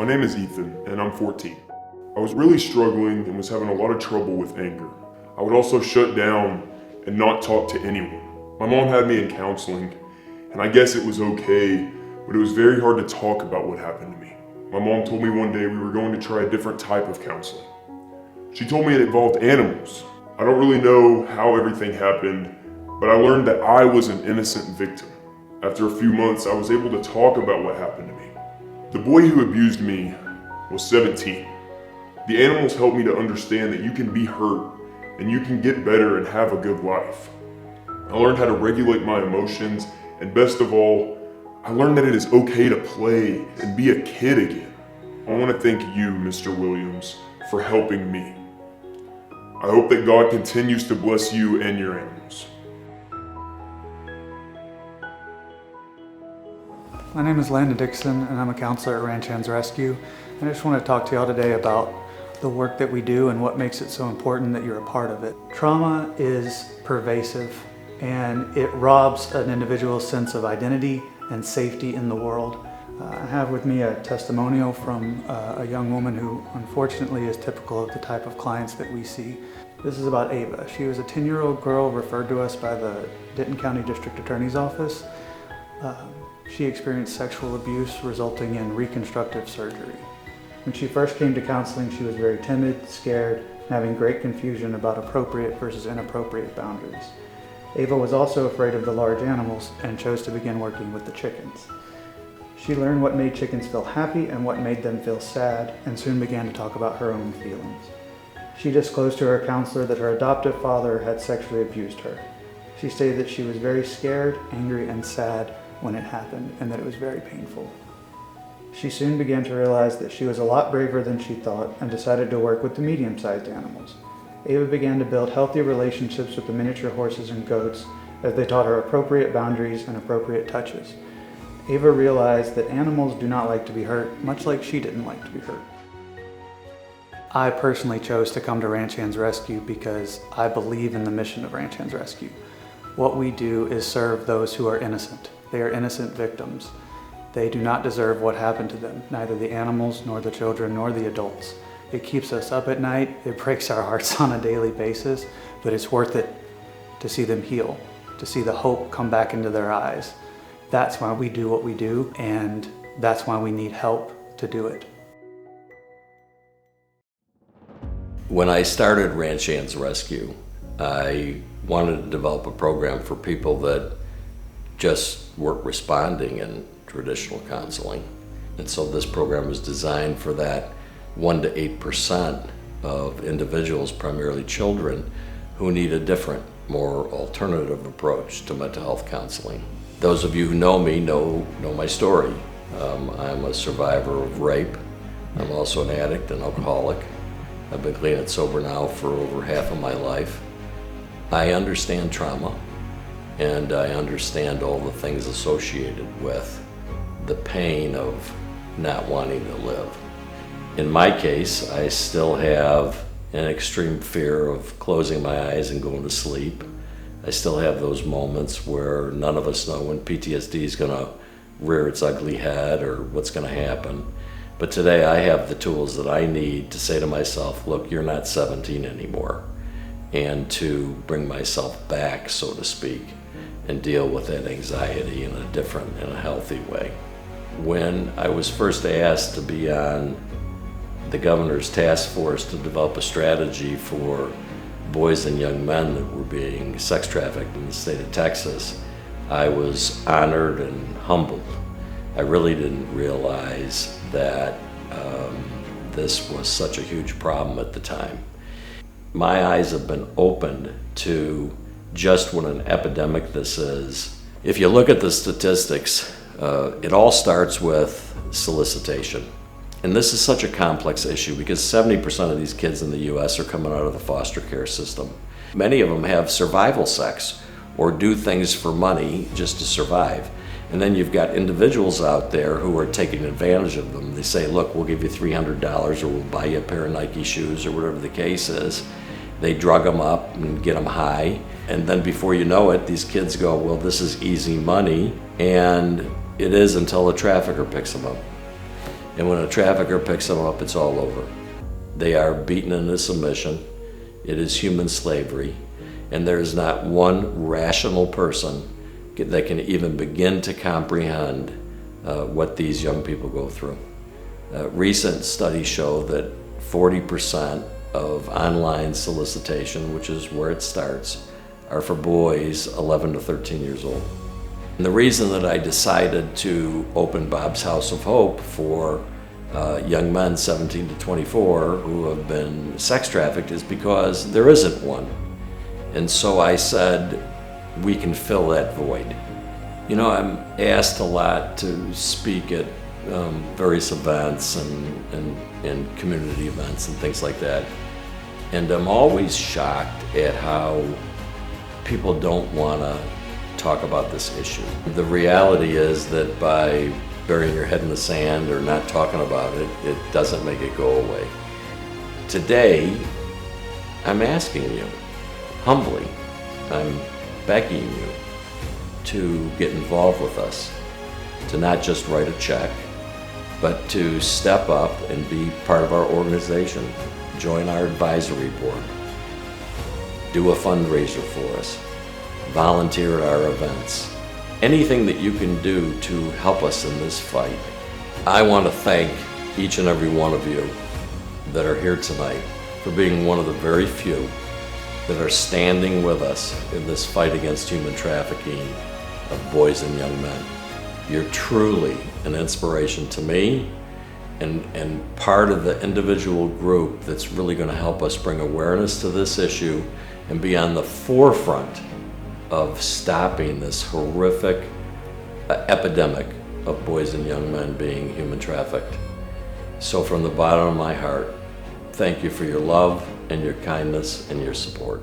My name is Ethan, and I'm 14. I was really struggling and was having a lot of trouble with anger. I would also shut down and not talk to anyone. My mom had me in counseling, and I guess it was okay, but it was very hard to talk about what happened to me. My mom told me one day we were going to try a different type of counseling. She told me it involved animals. I don't really know how everything happened, but I learned that I was an innocent victim. After a few months, I was able to talk about what happened to me. The boy who abused me was 17. The animals helped me to understand that you can be hurt and you can get better and have a good life. I learned how to regulate my emotions, and best of all, I learned that it is okay to play and be a kid again. I want to thank you, Mr. Williams, for helping me. I hope that God continues to bless you and your animals. My name is Landon Dixon, and I'm a counselor at Ranch Hands Rescue. And I just want to talk to y'all today about the work that we do and what makes it so important that you're a part of it. Trauma is pervasive, and it robs an individual's sense of identity and safety in the world. I have with me a testimonial from a young woman who unfortunately is typical of the type of clients that we see. This is about Ava. She was a 10-year-old girl referred to us by the Denton County District Attorney's Office. She experienced sexual abuse resulting in reconstructive surgery. When she first came to counseling, she was very timid, scared, and having great confusion about appropriate versus inappropriate boundaries. Ava was also afraid of the large animals and chose to begin working with the chickens. She learned what made chickens feel happy and what made them feel sad, and soon began to talk about her own feelings. She disclosed to her counselor that her adoptive father had sexually abused her. She stated that she was very scared, angry, and sad when it happened, and that it was very painful. She soon began to realize that she was a lot braver than she thought and decided to work with the medium-sized animals. Ava began to build healthy relationships with the miniature horses and goats as they taught her appropriate boundaries and appropriate touches. Ava realized that animals do not like to be hurt, much like she didn't like to be hurt. I personally chose to come to Ranch Hands Rescue because I believe in the mission of Ranch Hands Rescue. What we do is serve those who are innocent. They are innocent victims. They do not deserve what happened to them, neither the animals, nor the children, nor the adults. It keeps us up at night, it breaks our hearts on a daily basis, but it's worth it to see them heal, to see the hope come back into their eyes. That's why we do what we do, and that's why we need help to do it. When I started Ranch Hands Rescue, I wanted to develop a program for people that just weren't responding in traditional counseling. And so this program was designed for that 1 to 8% of individuals, primarily children, who need a different, more alternative approach to mental health counseling. Those of you who know me know my story. I'm a survivor of rape. I'm also an addict and alcoholic. I've been clean and sober now for over half of my life. I understand trauma, and I understand all the things associated with the pain of not wanting to live. In my case, I still have an extreme fear of closing my eyes and going to sleep. I still have those moments where none of us know when PTSD is going to rear its ugly head or what's going to happen. But today I have the tools that I need to say to myself, look, you're not 17 anymore, and to bring myself back, so to speak, and deal with that anxiety in a different and a healthy way. When I was first asked to be on the governor's task force to develop a strategy for boys and young men that were being sex trafficked in the state of Texas, I was honored and humbled. I really didn't realize that this was such a huge problem at the time. My eyes have been opened to just what an epidemic this is. If you look at the statistics, it all starts with solicitation. And this is such a complex issue because 70% of these kids in the US are coming out of the foster care system. Many of them have survival sex or do things for money just to survive. And then you've got individuals out there who are taking advantage of them. They say, look, we'll give you $300 or we'll buy you a pair of Nike shoes or whatever the case is. They drug them up and get them high. And then before you know it, these kids go, well, this is easy money. And it is until a trafficker picks them up. And when a trafficker picks them up, it's all over. They are beaten into submission. It is human slavery. And there is not one rational person that can even begin to comprehend what these young people go through. Recent studies show that 40% of online solicitation, which is where it starts, are for boys 11 to 13 years old. And the reason that I decided to open Bob's House of Hope for young men 17 to 24 who have been sex trafficked is because there isn't one. And so I said, we can fill that void. You know, I'm asked a lot to speak at various events and community events and things like that. And I'm always shocked at how people don't want to talk about this issue. The reality is that by burying your head in the sand or not talking about it, it doesn't make it go away. Today, I'm asking you, humbly, I'm begging you to get involved with us, to not just write a check, but to step up and be part of our organization, join our advisory board, do a fundraiser for us, volunteer at our events. Anything that you can do to help us in this fight. I want to thank each and every one of you that are here tonight for being one of the very few that are standing with us in this fight against human trafficking of boys and young men. You're truly an inspiration to me and part of the individual group that's really going to help us bring awareness to this issue and be on the forefront of stopping this horrific epidemic of boys and young men being human trafficked. So from the bottom of my heart, thank you for your love and your kindness and your support.